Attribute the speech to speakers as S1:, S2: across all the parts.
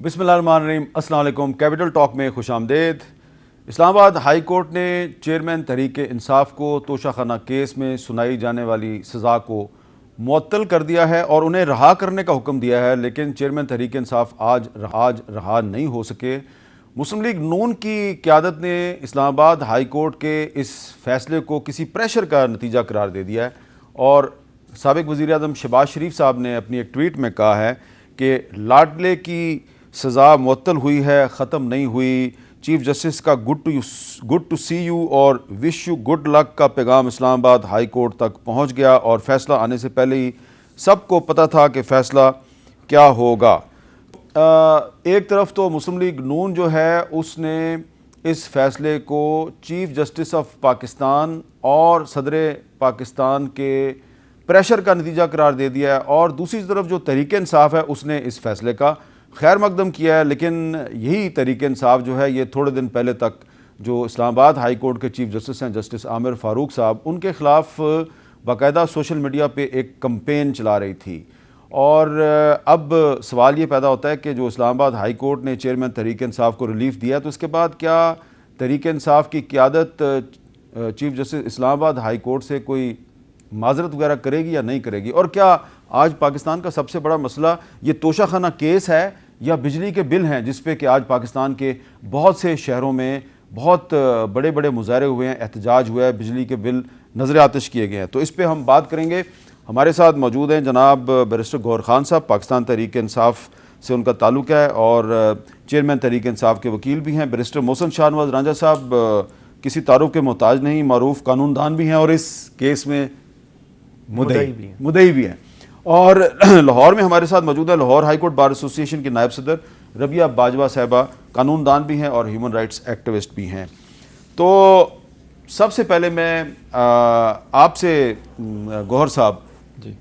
S1: बिस्मिल्लाहिर्रहमानिर्रहीम, अस्सलाम वालेकुम। कैपिटल टॉक में खुशामदीद। इस्लामाबाद हाई कोर्ट ने चेयरमैन तहरीक इंसाफ को तोशाखाना केस में सुनाई जाने वाली सज़ा को मुअत्तल कर दिया है और उन्हें रहा करने का हुक्म दिया है, लेकिन चेयरमैन तहरीक इंसाफ आज रहा नहीं हो सके। मुस्लिम लीग नून की क़यादत ने इस्लामाबाद हाई कोर्ट के इस फैसले को किसी प्रेशर का नतीजा करार दे दिया है और साबिक़ वज़ीर आज़म शहबाज शरीफ साहब ने अपनी एक ट्वीट में कहा है कि लाडले की सज़ा मुअत्तल हुई है, ख़त्म नहीं हुई। चीफ जस्टिस का गुड टू सी यू और विश यू गुड लक का पैगाम इस्लामाबाद हाई कोर्ट तक पहुंच गया और फैसला आने से पहले ही सबको पता था कि फ़ैसला क्या होगा। एक तरफ तो मुस्लिम लीग नून जो है उसने इस फैसले को चीफ जस्टिस ऑफ पाकिस्तान और सदर पाकिस्तान के प्रेशर का नतीजा करार दे दिया है और दूसरी तरफ जो तहरीक इंसाफ है उसने इस फैसले का खैर मकदम किया है। लेकिन यही तहरीक इंसाफ जो है ये थोड़े दिन पहले तक जो इस्लामाबाद हाई कोर्ट के चीफ जस्टिस हैं जस्टिस आमिर फ़ारूक साहब, उनके ख़िलाफ़ बाकायदा सोशल मीडिया पे एक कंपेन चला रही थी। और अब सवाल ये पैदा होता है कि जो इस्लामाबाद हाई कोर्ट ने चेयरमैन तहरीक इंसाफ को रिलीफ दिया तो इसके बाद क्या तहरीक इंसाफ की क़यादत chief justice Islamabad high court से कोई माजरत वगैरह करेगी या नहीं करेगी। और क्या आज पाकिस्तान का सबसे बड़ा मसला ये तोशाखाना केस है या बिजली के बिल हैं, जिस पे कि आज पाकिस्तान के बहुत से शहरों में बहुत बड़े बड़े मुजाहरे हुए हैं, एहतजाज हुआ है, बिजली के बिल नज़र आतिश किए गए हैं। तो इस पे हम बात करेंगे। हमारे साथ मौजूद हैं जनाब बैरिस्टर गौहर खान साहब, पाकिस्तान तहरीक इंसाफ से उनका ताल्लुक़ है और चेयरमैन तहरीक इंसाफ के वकील भी हैं। बैरिस्टर मोहसिन शाहनवाज रांझा साहब किसी तारुफ के मोहताज नहीं, मारूफ कानूनदान भी हैं और इस केस में मुद्दई भी हैं। और लाहौर में हमारे साथ मौजूद है Lahore high court bar association की नायब सदर रबिया बाजवा साहिबा, कानूनदान भी हैं और ह्यूमन राइट्स एक्टिविस्ट भी हैं। तो सबसे पहले मैं आपसे गौहर साहब जी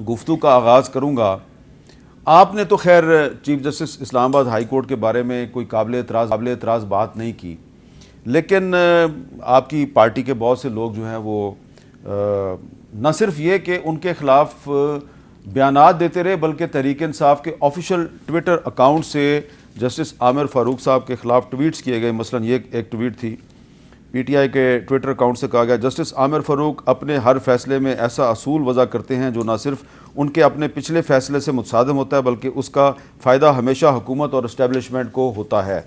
S1: गुफ्तगू का आगाज़ करूँगा। आपने तो खैर chief justice Islamabad high court के बारे में कोई काबिल एतराज़ बात नहीं की, लेकिन आपकी पार्टी के बहुत से लोग जो हैं वो न सिर्फ ये कि उनके ख़िलाफ़ बयानात देते रहे बल्कि तहरीक इंसाफ के ऑफिशियल ट्विटर अकाउंट से जस्टिस आमिर फ़ारूक साहब के ख़िलाफ़ ट्वीट्स किए गए। मसलन ये एक ट्वीट थी, पीटीआई के ट्विटर अकाउंट से कहा गया, जस्टिस आमिर फ़ारूक अपने हर फैसले में ऐसा असूल वज़ा करते हैं जो न सिर्फ उनके अपने पिछले फैसले से मुतसादिम होता है बल्कि उसका फ़ायदा हमेशा हुकूमत और इस्टेब्लिशमेंट को होता है।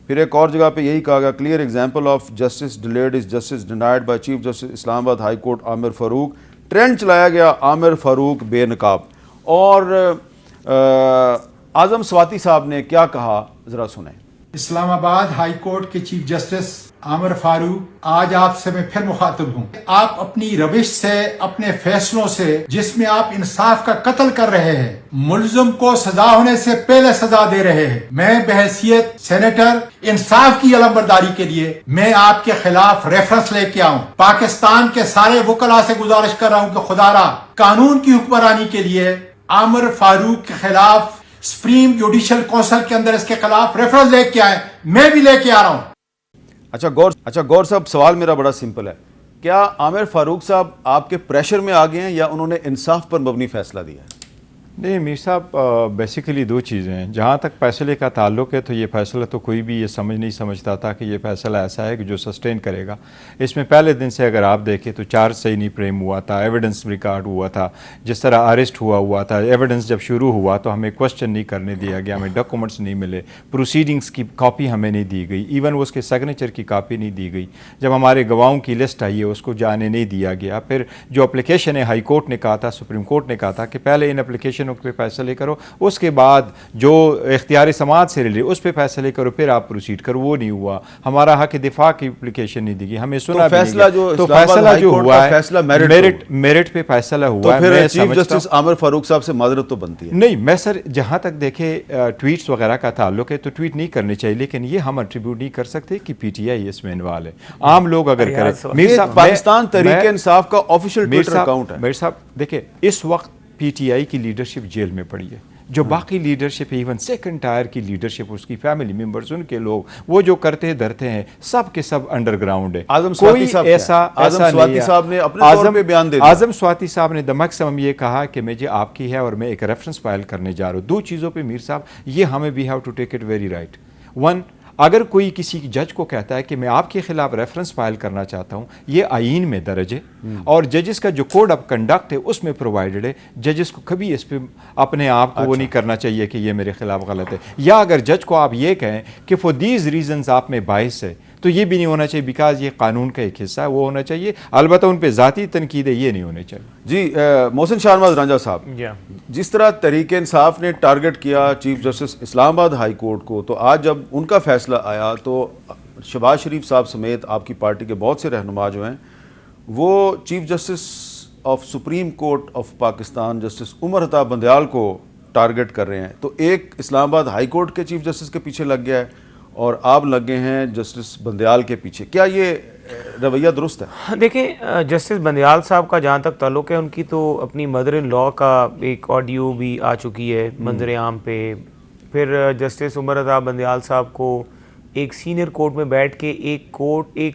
S1: फिर एक और जगह पे यही कहा गया, clear example of justice delayed is justice denied by chief justice Islamabad high court Aamir Farooq. Trend चलाया गया आमिर फ़ारूक बेनकाब। और आज़म स्वाति साहब ने क्या कहा, ज़रा सुने।
S2: इस्लामाबाद हाई कोर्ट के चीफ जस्टिस आमिर फारूक, आज आपसे मैं फिर मुखातिब हूँ। आप अपनी रविश से, अपने फैसलों से, जिसमें आप इंसाफ का कत्ल कर रहे हैं, मुल्ज़िम को सजा होने से पहले सजा दे रहे हैं, मैं बहैसियत सेनेटर इंसाफ की अलमबरदारी के लिए मैं आपके खिलाफ रेफरेंस लेके आऊँ। पाकिस्तान के सारे वकला से गुजारिश कर रहा हूँ कि खुदारा कानून की हुक्मरानी के लिए आमिर फारूक के खिलाफ सुप्रीम जुडिशल काउंसिल के अंदर इसके खिलाफ रेफरेंस लेके आए। मैं भी लेके आ रहा हूँ।
S1: अच्छा गौर साहब, सवाल मेरा बड़ा सिंपल है, क्या आमिर फ़ारूक साहब आपके प्रेशर में आ गए हैं या उन्होंने इंसाफ पर मबनी फैसला दिया है?
S3: नहीं मीर साहब, बेसिकली दो चीज़ें हैं। जहाँ तक फैसले का ताल्लुक़ है तो ये फ़ैसला तो कोई भी ये नहीं समझता था कि ये फ़ैसला ऐसा है कि जो सस्टेन करेगा। इसमें पहले दिन से अगर आप देखें तो चार्ज सही नहीं फ्रेम हुआ था, एविडेंस रिकॉर्ड हुआ था, जिस तरह अरेस्ट हुआ था, एविडेंस जब शुरू हुआ तो हमें क्वेश्चन नहीं करने दिया गया, हमें डॉक्यूमेंट्स नहीं मिले, प्रोसीडिंग्स की कॉपी हमें नहीं दी गई, इवन वो उसके सिग्नेचर की कॉपी नहीं दी गई। जब हमारे गवाहों की लिस्ट आई है उसको जाने नहीं दिया गया। फिर जो एप्लीकेशन है हाई कोर्ट ने कहा था, सुप्रीम कोर्ट ने कहा था कि पहले इन एप्लीकेशन पे फैसले करो, उसके बाद जो इख्तियार समाज से रिलेटेड उस पे फैसले करो, फिर आप प्रोसीड करो। वो नहीं हुआ। हमारा हक दिफा की एप्लीकेशन नहीं दी गई, हमें सुना
S1: तो फैसला जो हुआ है फैसला
S3: मेरिट पे फैसला हुआ है।
S1: फिर चीफ जस्टिस आमिर फ़ारूक साहब से माजरत तो बनती है।
S3: नहीं, मैं सर जहां तक देखे ट्वीट्स वगैरह का ताल्लुक है तो ट्वीट नहीं करनी चाहिए, लेकिन ये हम एट्रीब्यूट नहीं कर सकते कि पीटीआई इसमें इन्वॉल्व है। आम लोग अगर करें,
S1: मीर साहब पाकिस्तान तहरीक इंसाफ का ऑफिशियल ट्विटर अकाउंट है।
S3: मेरे साहब देखिए, इस वक्त पीटीआई की लीडरशिप जेल में पड़ी है। जो बाकी लीडरशिप है, इवन सेकंड टायर की लीडरशिप, उसकी फैमिली मेंबर्स, उनके लोग, वो जो करते धरते हैं, सब के सब अंडरग्राउंड है।
S1: आजम स्वाति साहब ने अपने तौर पे बयान दे दिया।
S3: आजम स्वाति साहब ने द मैक्सिमम ये कहा कि मैं जी आपकी है और मैं एक रेफरेंस फाइल करने जा रहा हूँ। दो चीज़ों पे मीर साहब, ये हमें we have to take it very right. One, अगर कोई किसी जज को कहता है कि मैं आपके खिलाफ रेफरेंस फाइल करना चाहता हूं, ये आईन में दर्ज है और जजेस का जो कोड ऑफ कंडक्ट है उसमें प्रोवाइडेड है। जजेस को कभी इस पे अपने आप को वो नहीं करना चाहिए कि ये मेरे खिलाफ गलत है। या अगर जज को आप ये कहें कि फॉर दीज रीजंस आप में बाइस है, तो ये भी नहीं होना चाहिए बिकॉज ये कानून का एक हिस्सा है, वो होना चाहिए। अलबत्ता उन पे ज़ाती तनकीदें ये नहीं होने चाहिए।
S1: जी मोहसिन शाहनवाज रांझा साहब, जिस तरह तहरीक इंसाफ ने टारगेट किया chief justice Islamabad high court को, तो आज जब उनका फैसला आया तो शहबाज शरीफ साहब समेत आपकी पार्टी के बहुत से रहनुमा जो हैं वो chief justice of supreme court of Pakistan justice Umar Ata Bandial को टारगेट कर रहे हैं। तो एक इस्लामाबाद हाई कोर्ट के चीफ जस्टिस के पीछे लग गया है और आप लगे हैं जस्टिस बंदयाल के पीछे। क्या ये रवैया दुरुस्त है?
S4: देखिए, जस्टिस बंदयाल साहब का जहाँ तक ताल्लुक़ है, उनकी तो अपनी मदर इन लॉ का एक ऑडियो भी आ चुकी है मंजर आम पे। फिर जस्टिस उमर अता बंदयाल साहब को एक सीनियर कोर्ट में बैठ के एक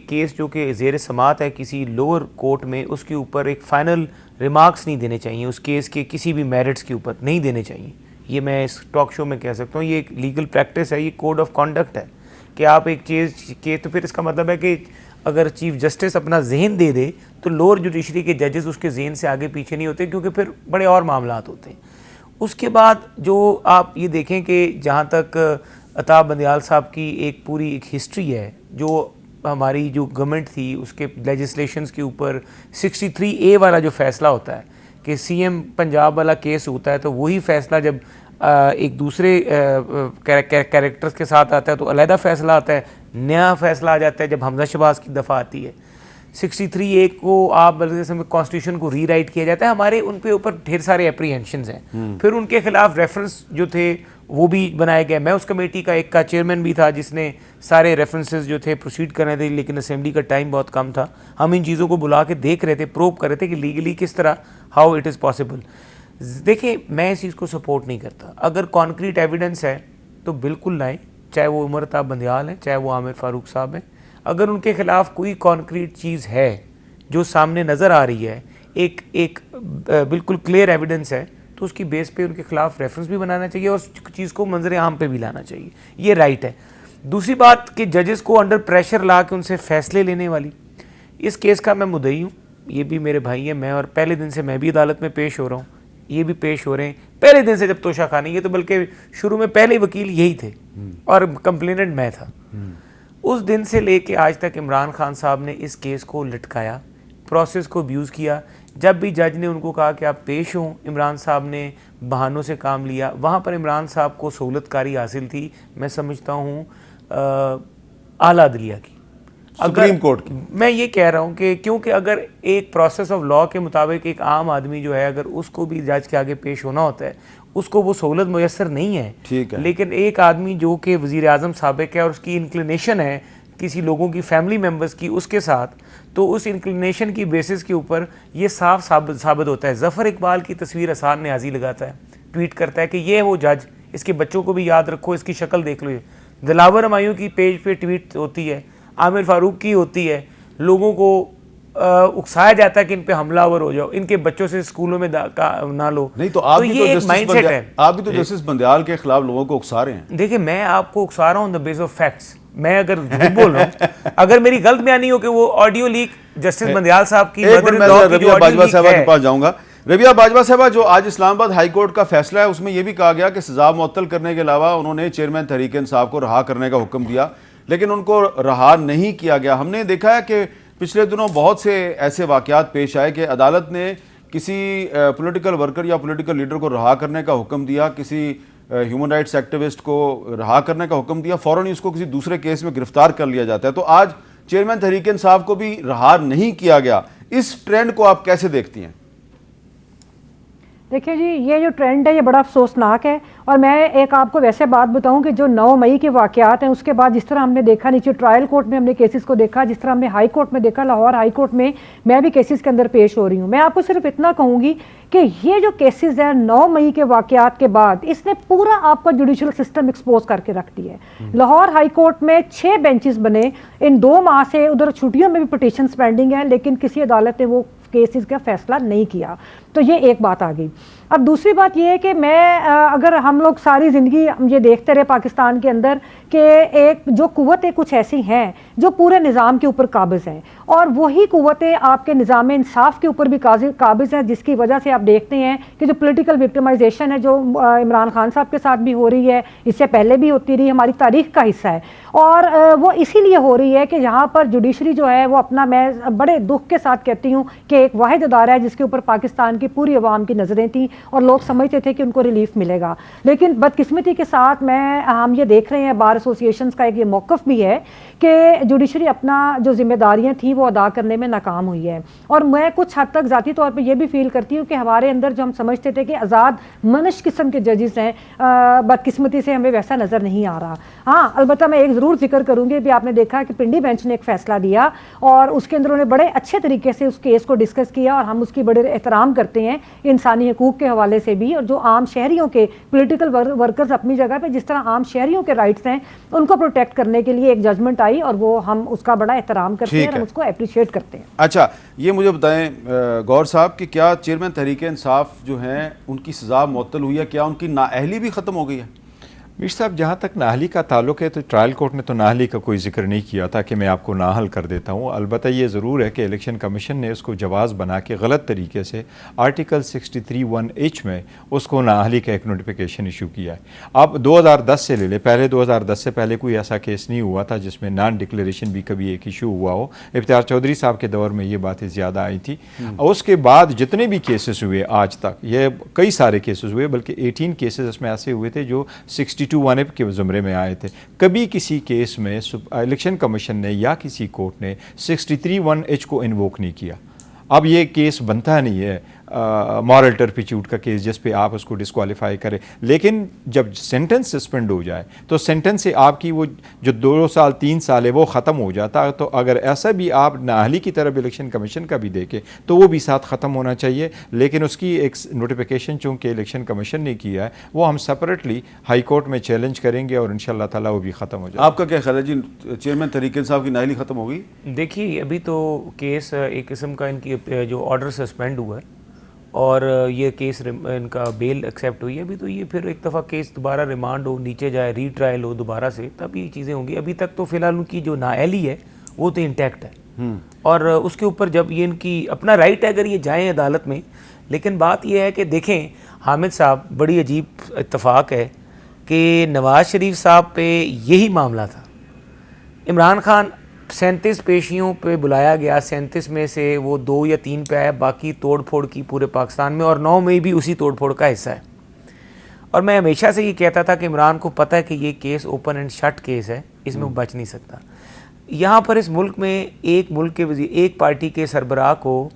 S4: केस जो कि ज़ेर समात है किसी लोअर कोर्ट में, उसके ऊपर एक फ़ाइनल रिमार्क्स नहीं देने चाहिए, उस केस के किसी भी मेरिट्स के ऊपर नहीं देने चाहिए। ये मैं इस टॉक शो में कह सकता हूँ, ये एक लीगल प्रैक्टिस है, ये कोड ऑफ कॉन्डक्ट है कि आप एक चीज़ के, तो फिर इसका मतलब है कि अगर चीफ जस्टिस अपना जहन दे दे तो लोअर जुडिशरी के जजेस उसके जहन से आगे पीछे नहीं होते, क्योंकि फिर बड़े और मामलात होते हैं। उसके बाद जो आप ये देखें कि जहाँ तक अता बंदयाल साहब की एक पूरी एक हिस्ट्री है, जो हमारी जो गवर्नमेंट थी उसके लेजिस्लेशंस के ऊपर 63A वाला जो फैसला होता है कि सीएम पंजाब वाला केस होता है, तो वही फैसला जब एक दूसरे कैरेक्टर्स के साथ आता है तो अलहदा फैसला आता है, नया फैसला आ जाता है जब हमजा शहबाज की दफ़ा आती है। 63A को आप बल्कि समय कॉन्स्टिट्यूशन को रीराइट किया जाता है, हमारे उन पे ऊपर ढेर सारे एप्रीहेंशंस हैं। फिर उनके खिलाफ रेफरेंस जो थे वो भी बनाए गए। मैं उस कमेटी का एक का चेयरमैन भी था जिसने सारे रेफरेंसेस जो थे प्रोसीड करने थे, लेकिन असेंबली का टाइम बहुत कम था। हम इन चीज़ों को बुला के देख रहे थे, प्रोब कर रहे थे कि लीगली किस तरह हाउ इट इज़ पॉसिबल। देखिए, मैं इस चीज़ को सपोर्ट नहीं करता। अगर कॉन्क्रीट एविडेंस है तो बिल्कुल लाएं, चाहे वो उमर अता बंदयाल है, चाहे वो आमिर फारूक साहब हैं। अगर उनके खिलाफ कोई कॉन्क्रीट चीज़ है जो सामने नज़र आ रही है, एक बिल्कुल क्लियर एविडेंस है, तो उसकी बेस पे उनके खिलाफ रेफरेंस भी बनाना चाहिए और चीज़ को मंजर आम पे भी लाना चाहिए, ये राइट है। दूसरी बात कि जजेस को अंडर प्रेशर ला के उनसे फैसले लेने वाली, इस केस का मैं मुद्दई हूँ, ये भी मेरे भाई हैं, मैं और पहले दिन से मैं भी अदालत में पेश हो रहा हूँ, ये भी पेश हो रहे हैं पहले दिन से जब तोशा खानी, ये तो बल्कि शुरू में पहले वकील यही थे और कंप्लेनेंट मैं था। उस दिन से लेके आज तक इमरान खान साहब ने इस केस को लटकाया, प्रोसेस को अब्यूज़ किया। जब भी जज ने उनको कहा कि आप पेश हों, इमरान साहब ने बहानों से काम लिया। वहाँ पर इमरान साहब को सहूलतकारी हासिल थी, मैं समझता हूँ आला अदलिया की,
S1: सुप्रीम कोर्ट की।
S4: मैं ये कह रहा हूँ कि क्योंकि अगर एक प्रोसेस ऑफ लॉ के मुताबिक एक आम आदमी जो है अगर उसको भी जज के आगे पेश होना होता है, उसको वो सहूलत मुयसर नहीं है।
S1: ठीक है।
S4: लेकिन एक आदमी जो कि वज़ीर आज़म साबिक है और उसकी इंक्लिनेशन है किसी लोगों की फैमिली मेम्बर्स की उसके साथ, तो उस इंक्लिनेशन की बेसिस के ऊपर ये साफ साबित होता है। ज़फ़र इकबाल की तस्वीर असान न्याज़ी लगाता है, ट्वीट करता है कि ये वो जज, इसके बच्चों को भी याद रखो, इसकी शक्ल देख लो। दिलावर हमायूं की पेज पे ट्वीट होती है, आमिर फारूक की होती है, लोगों को उकसाया जाता है कि इन पे हमलावर हो जाओ, इनके बच्चों से स्कूलों में ना लो।
S1: नहीं तो आप भी
S4: ये एक माइंडसेट है।
S1: आप भी तो जस्टिस बंदयाल के खिलाफ लोगों को उकसा रहे हैं।
S4: देखिए, मैं आपको उकसा रहा हूँ on the base of facts. मैं अगर झूठ बोल रहा हूँ, अगर मेरी गलत बयानी हो कि वो ऑडियो लीक जस्टिस बंदयाल साहब की
S1: रबिया बाजवा साहबा के पास जाऊंगा। रबिया बाजवा साहबा, जो आज इस्लामाबाद हाई कोर्ट का फैसला है उसमें यह भी कहा गया कि सजा मुअत्तल करने के अलावा उन्होंने चेयरमैन तहरीक इंसाफ को रहा करने का हुक्म दिया, लेकिन उनको रहा नहीं किया गया। हमने देखा है कि पिछले दिनों बहुत से ऐसे वाक़यात पेश आए कि अदालत ने किसी पॉलिटिकल वर्कर या पॉलिटिकल लीडर को रहा करने का हुक्म दिया, किसी ह्यूमन राइट्स एक्टिविस्ट को रहा करने का हुक्म दिया, फ़ौरन ही उसको किसी दूसरे केस में गिरफ्तार कर लिया जाता है। तो आज चेयरमैन तहरीक इंसाफ को भी रहा नहीं किया गया। इस ट्रेंड को आप कैसे देखती हैं?
S5: देखिए जी, ये जो ट्रेंड है ये बड़ा अफसोसनाक है। और मैं एक आपको वैसे बात बताऊं कि जो 9 मई के वाक़यात हैं उसके बाद जिस तरह हमने देखा, नीचे ट्रायल कोर्ट में हमने केसेस को देखा, जिस तरह हमने हाई कोर्ट में देखा, लाहौर हाई कोर्ट में मैं भी केसेस के अंदर पेश हो रही हूँ। मैं आपको सिर्फ इतना कहूँगी कि ये जो केसेस है 9 मई के वाक़यात के बाद, इसने पूरा आपका जुडिशल सिस्टम एक्सपोज करके रख दिया है। लाहौर हाई कोर्ट में 6 बेंचेस बने, इन 2 माह से उधर छुट्टियों में भी पिटीशन पेंडिंग है, लेकिन किसी अदालत ने वो केसेस का फैसला नहीं किया। तो ये एक बात आ गई। अब दूसरी बात ये है कि मैं अगर हम लोग सारी ज़िंदगी हम ये देखते रहे पाकिस्तान के अंदर कि एक जो कुव्वतें कुछ ऐसी हैं जो पूरे निज़ाम के ऊपर काबिज़ हैं, और वही कुव्वतें आपके निज़ाम इंसाफ के ऊपर भी काबिज़ हैं, जिसकी वजह से आप देखते हैं कि जो पॉलिटिकल विक्टिमाइजेशन है जो इमरान खान साहब के साथ भी हो रही है, इससे पहले भी होती रही, हमारी तारीख का हिस्सा है। और वो इसीलिए हो रही है कि यहाँ पर जुडिशरी जो है वो अपना, मैं बड़े दुख के साथ कहती हूँ कि एक वाहिद अदारा है जिसके ऊपर पाकिस्तान की पूरी अवाम की नज़रें थी और लोग समझते थे कि उनको रिलीफ मिलेगा। लेकिन बदकिस्मती के साथ हम ये देख रहे हैं, बार एसोसिएशंस का एक ये मौक़िफ़ भी है कि जुडिशरी अपना जो जिम्मेदारियां थी वो अदा करने में नाकाम हुई है। और मैं कुछ हद तक ज़ाती तौर पे ये भी फील करती हूँ कि हमारे अंदर जो हम समझते थे कि आज़ाद मनश किस्म के जजेस हैं, बदकिस्मती से हमें वैसा नज़र नहीं आ रहा। हाँ, अलबत्ता मैं एक ज़रूर जिक्र करूँगी, भी आपने देखा कि पिंडी बेंच ने एक फ़ैसला दिया और उसके अंदर उन्होंने बड़े अच्छे तरीके से उस केस को डिस्कस किया, और हम उसकी बड़े एहतराम करते हैं इंसानी हकूक़ के हवाले से भी। और जो आम शहरियों के पोलिटिकल वर्कर्स अपनी जगह पर जिस तरह आम शहरियों के राइट्स हैं उनको प्रोटेक्ट करने के लिए एक जजमेंट आई, और वो हम उसका बड़ा एहतराम करते हैं और हम उसको अप्रिशिएट करते हैं।
S1: अच्छा, ये मुझे बताएं गौर साहब कि क्या चेयरमैन तहरीक इंसाफ जो हैं उनकी सज़ा मुअत्तल हुई है, क्या उनकी नाअहली भी ख़त्म हो गई है?
S3: मीर साहब, जहाँ तक नाअहली का ताल्लुक है तो ट्रायल कोर्ट ने तो नाअहली का कोई जिक्र नहीं किया था कि मैं आपको नाअहल कर देता हूँ। अलबत्ता ये ज़रूर है कि इलेक्शन कमीशन ने उसको जवाज़ बना के गलत तरीके से आर्टिकल 63(1)H में उसको नाअहली का एक नोटिफिकेशन इशू किया है। अब 2010 से ले ले, पहले 2010 से पहले कोई ऐसा केस नहीं हुआ था जिसमें नॉन डिक्लेरेशन भी कभी एक इशू हुआ हो। इफ्तियार चौधरी साहब के दौर में ये बातें ज़्यादा आई थी। उसके बाद जितने भी केसेस हुए आज तक, ये कई सारे केसेस हुए, बल्कि 18 केसेस इसमें ऐसे हुए थे जो 62(1) के ज़ुमरे में आए थे। कभी किसी केस में इलेक्शन कमीशन ने या किसी कोर्ट ने 63(1)H को इन्वोक नहीं किया। अब ये केस बनता नहीं है मॉरल टर्पिट्यूड का केस जिस पे आप उसको डिस्क्वालीफाई करें, लेकिन जब सेंटेंस सस्पेंड हो जाए तो सेंटेंस से आपकी वो जो 2 साल 3 साल है वो ख़त्म हो जाता है। तो अगर ऐसा भी आप नाअहली की तरफ इलेक्शन कमीशन का भी देखें तो वो भी साथ ख़त्म होना चाहिए। लेकिन उसकी एक नोटिफिकेशन चूँकि इलेक्शन कमीशन ने किया है वो हम सेपरेटली हाई कोर्ट में चैलेंज करेंगे और इंशाल्लाह ताला वो भी ख़त्म हो जाए।
S1: आपका क्या ख्याल है जी, चेयरमैन तहरीक इंसाफ की नाअहली ख़त्म हो गई?
S4: देखिए, अभी तो केस एक किस्म का इनकी जो ऑर्डर सस्पेंड हुआ है और ये केस इनका बेल एक्सेप्ट हुई है। अभी तो ये फिर एक दफ़ा केस दोबारा रिमांड हो, नीचे जाए, रीट्रायल हो दोबारा से, तब ये चीज़ें होंगी। अभी तक तो फ़िलहाल उनकी जो नाअहली है वो तो इंटैक्ट है, और उसके ऊपर जब ये इनकी अपना राइट है अगर ये जाएँ अदालत में। लेकिन बात ये है कि देखें हामिद साहब, बड़ी अजीब इत्तफाक है कि नवाज़ शरीफ साहब पे यही मामला था। इमरान खान 37 पेशियों पे बुलाया गया, 37 में से वो 2 या 3 पे आया, बाकी तोड़ फोड़ की पूरे पाकिस्तान में, और 9 मई भी उसी तोड़ फोड़ का हिस्सा है। और मैं हमेशा से ये कहता था कि इमरान को पता है कि ये case open and shut case है, इसमें वो बच नहीं सकता। यहाँ पर इस मुल्क में एक मुल्क के वज़ीर, एक पार्टी के सरबराह को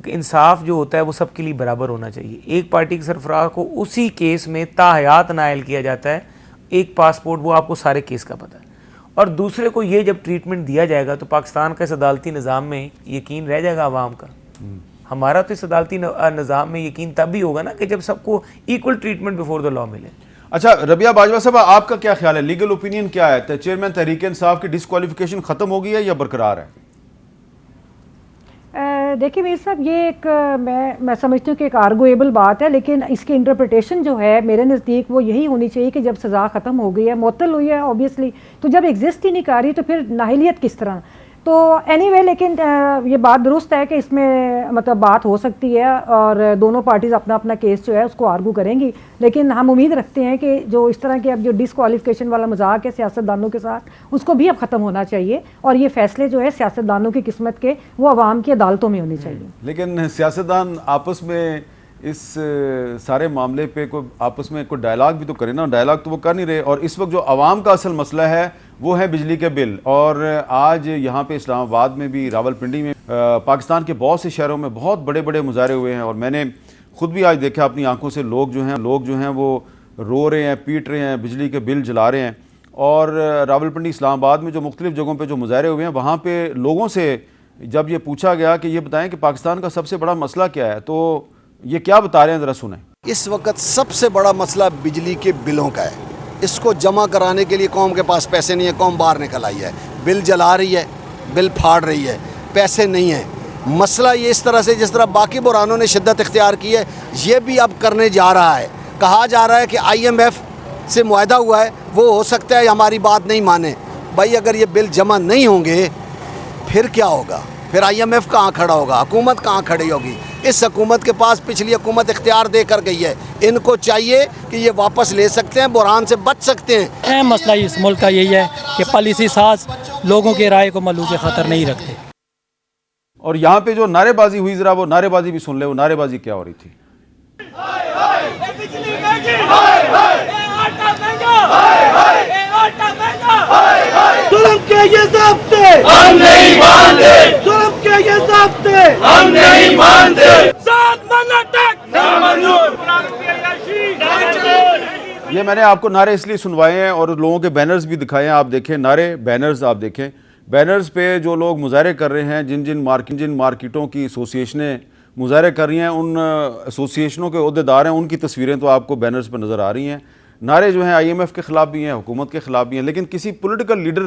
S4: इंसाफ जो होता है वो सबके लिए बराबर होना चाहिए। एक पार्टी के सरबराह को उसी केस में ताहयात नायल किया जाता है, एक पासपोर्ट, वो आपको सारे केस का पता है, और दूसरे को ये जब ट्रीटमेंट दिया जाएगा तो पाकिस्तान का इस अदालती निज़ाम में यकीन रह जाएगा आवाम का। हमारा तो इस अदालती निज़ाम में यकीन तब भी होगा ना कि जब सबको equal treatment before the law मिले।
S1: अच्छा रबिया बाजवा साहब, आपका क्या ख्याल है, लीगल ओपिनियन क्या है? चेयरमैन तहरीक इंसाफ की डिस्क्वालिफिकेशन ख़त्म हो गई है या बरकरार है?
S5: देखिए मीर साहब, ये एक मैं समझती हूँ कि एक आर्गुएबल बात है, लेकिन इसकी इंटरप्रिटेशन जो है मेरे नज़दीक वो यही होनी चाहिए कि जब सज़ा ख़त्म हो गई है, मुअत्तल हुई है ऑब्वियसली, तो जब एग्जिस्ट ही नहीं कर रही तो फिर नाहिलियत किस तरह? तो एनीवे, लेकिन ये बात दुरुस्त है कि इसमें मतलब बात हो सकती है और दोनों पार्टीज़ अपना अपना केस जो है उसको आर्गू करेंगी। लेकिन हम उम्मीद रखते हैं कि जो इस तरह के अब जो डिसक्वालिफिकेशन वाला मजाक है सियासतदानों के साथ, उसको भी अब ख़त्म होना चाहिए, और ये फैसले जो है सियासतदानों की किस्मत के वो अवाम की अदालतों में होने चाहिए।
S1: लेकिन सियासतदान आपस में इस सारे मामले पे कोई आपस में कोई डायलॉग भी तो करे ना, डायलॉग तो वो कर नहीं रहे। और इस वक्त जो आवाम का असल मसला है वो है बिजली के बिल। और आज यहाँ पे इस्लामाबाद में भी, रावलपिंडी में, पाकिस्तान के बहुत से शहरों में बहुत बड़े बड़े मुजाहरे हुए हैं, और मैंने खुद भी आज देखा अपनी आंखों से, लोग जो हैं वो रो रहे हैं, पीट रहे हैं, बिजली के बिल जला रहे हैं। और रावलपिंडी, इस्लामाबाद में जो मुख्तलिफ जगहों पे जो मुजाहरे हुए हैं, वहाँ पे लोगों से जब ये पूछा गया कि ये बताएं कि पाकिस्तान का सबसे बड़ा मसला क्या है, तो ये क्या बता रहे हैं, ज़रा सुनें।
S6: इस वक्त सबसे बड़ा मसला बिजली के बिलों का है। इसको जमा कराने के लिए कौम के पास पैसे नहीं है, कौम बाहर निकल आई है, बिल जला रही है, बिल फाड़ रही है, पैसे नहीं है। मसला ये इस तरह से जिस तरह बाकी बुरानों ने शिद्दत इख्तियार की है, ये भी अब करने जा रहा है। कहा जा रहा है कि IMF से मुआहदा हुआ है, वो हो सकता है हमारी बात नहीं माने। भाई अगर ये बिल जमा नहीं होंगे फिर क्या होगा? फिर IMF कहाँ खड़ा होगा? हुकूमत कहाँ खड़ी होगी? इस हुकूमत के पास पिछली हुकूमत इख्तियार दे कर गई है, इनको चाहिए कि ये वापस ले सकते हैं, बुरहान से बच सकते हैं।
S7: अहम मसला इस मुल्क का यही है कि पॉलिसी साज लोगों के राय को मलूज़ ख़तर नहीं रखते।
S1: और यहाँ पे जो नारेबाजी हुई, ज़रा वो नारेबाजी भी सुन ले, वो नारेबाजी क्या हो रही थी।
S8: जुल्म के ये ज़ाब्ते हम नहीं मानते, जुल्म के ये ज़ाब्ते हम नहीं मानते।
S1: ये मैंने आपको नारे इसलिए सुनवाए हैं और लोगों के बैनर्स भी दिखाए हैं, आप देखें नारे, बैनर्स आप देखें। बैनर्स पे जो लोग मुजाहरे कर रहे हैं, जिन मार्केटों की एसोसिएशनें मुजाहरे कर रही हैं, उन एसोसिएशनों के अहदेदार हैं, उनकी तस्वीरें तो आपको बैनर्स पर नज़र आ रही हैं। नारे जो हैं IMF के ख़िलाफ़ भी हैं, हुकूमत के ख़िलाफ़ भी हैं, लेकिन किसी पॉलिटिकल लीडर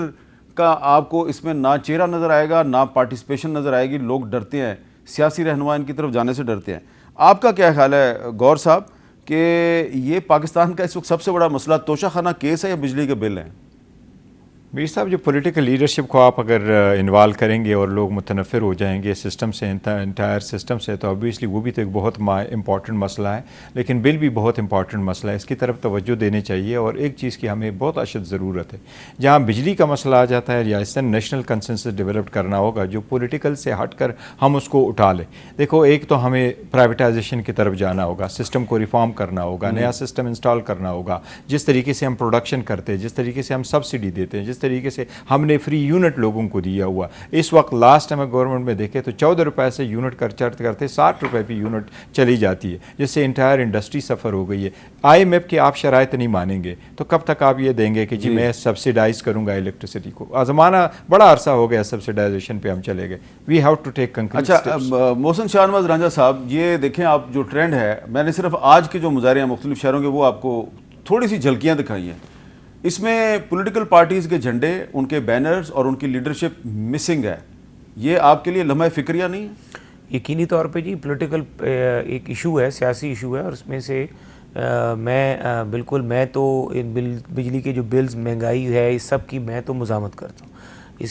S1: का आपको इसमें ना चेहरा नज़र आएगा, ना पार्टिसिपेशन नज़र आएगी। लोग डरते हैं, सियासी रहनुमा इनकी तरफ जाने से डरते हैं। आपका क्या ख्याल है गौर साहब कि ये पाकिस्तान का इस वक्त सबसे बड़ा मसला तोशाखाना केस है या बिजली के बिल हैं?
S3: मीर साहब, जो पॉलिटिकल लीडरशिप को आप अगर इन्वॉल्व करेंगे और लोग मुतनफ़िर हो जाएंगे सिस्टम से, इंटायर सिस्टम से, तो ऑब्वियसली वो भी तो एक बहुत इंपॉर्टेंट मसला है। लेकिन बिल भी बहुत इंपॉर्टेंट मसला है, इसकी तरफ तवज्जो देनी चाहिए। और एक चीज़ की हमें बहुत अशद ज़रूरत है, जहाँ बिजली का मसला आ जाता है या इस तरह नेशनल कंसेंसस डेवलप करना होगा जो पॉलिटिकल से हट कर हम उसको उठा लें। देखो, एक तो हमें प्राइवेटाइजेशन की तरफ जाना होगा, सिस्टम को रिफॉर्म करना होगा, नया सिस्टम इंस्टॉल करना होगा। जिस तरीके से हम प्रोडक्शन करते हैं, जिस तरीके से हम सब्सिडी देते हैं, जिस तरीके से हमने फ्री यूनिट लोगों को दिया हुआ, इस वक्त लास्ट टाइम गवर्नमेंट में देखे तो 14 रुपए से यूनिट खर्च करते 60 रुपए की यूनिट चली जाती है, जिससे इंटायर इंडस्ट्री सफ़र हो गई है। IMF के आप शराइत नहीं मानेंगे तो कब तक आप ये देंगे कि जी मैं सब्सिडाइज करूंगा इलेक्ट्रिसिटी को? ज़माना बड़ा अरसा हो गया सब्सिडाइजेशन पे हम चले गए। We have to take concrete steps.
S1: अच्छा, मोहसिन शाहनवाज रांझा साहब, ये देखें आप जो ट्रेंड है, मैंने सिर्फ आज के जो मुजाहरे हैं मुख्तलिफ शहरों के, वो आपको थोड़ी सी झलकियाँ दिखाई हैं। इसमें पॉलिटिकल पार्टीज़ के झंडे, उनके बैनर्स और उनकी लीडरशिप मिसिंग है। ये आपके लिए लम्हा फ़िक्रिया नहीं है?
S4: यकीनी तौर पे जी पॉलिटिकल एक इशू है, सियासी इशू है। और उसमें से मैं तो बिजली के जो बिल्स, महंगाई है, इस सब की मैं तो मुज़ामत करता हूँ।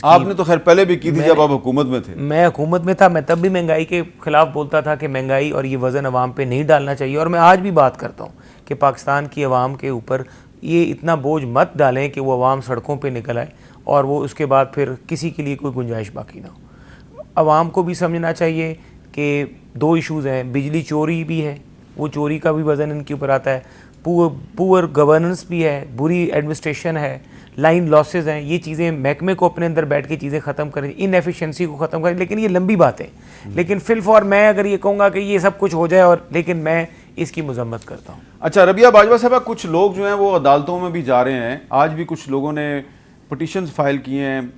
S1: आपने तो खैर पहले भी की थी जब आप हुकूमत में थे।
S4: मैं हुकूमत में था, मैं तब भी महंगाई के ख़िलाफ़ बोलता था कि महंगाई और ये वज़न अवाम पे नहीं डालना चाहिए। और मैं आज भी बात करता हूँ कि पाकिस्तान की अवाम के ऊपर ये इतना बोझ मत डालें कि वो अवाम सड़कों पे निकल आए और वो उसके बाद फिर किसी के लिए कोई गुंजाइश बाकी ना हो। अवाम को भी समझना चाहिए कि दो इश्यूज़ हैं, बिजली चोरी भी है, वो चोरी का भी वज़न इनके ऊपर आता है, पुअर गवर्नेंस भी है, बुरी एडमिनिस्ट्रेशन है, लाइन लॉसेज हैं। ये चीज़ें महकमे को अपने अंदर बैठ के चीज़ें ख़त्म करें, इनएफिशिएंसी को ख़त्म करें। लेकिन ये लंबी बातें, लेकिन फिलफॉर मैं अगर ये कहूँगा कि ये सब कुछ हो जाए, और लेकिन मैं इसकी मजम्मत करता हूँ।
S1: अच्छा, रबिया बाजवा साहब, कुछ लोग जो हैं वो अदालतों में भी जा रहे हैं। आज भी कुछ लोगों ने पटिशन्स फाइल किए हैं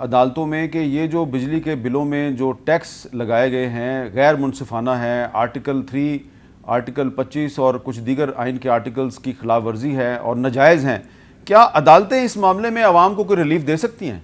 S1: अदालतों में कि ये जो बिजली के बिलों में जो टैक्स लगाए गए हैं गैर मुनसिफाना है, आर्टिकल 3, आर्टिकल 25 और कुछ दीगर आइन के आर्टिकल्स की खिलाफ वर्जी है और नाजायज़ हैं। क्या अदालतें इस मामले में आवाम को कोई रिलीफ दे सकती हैं?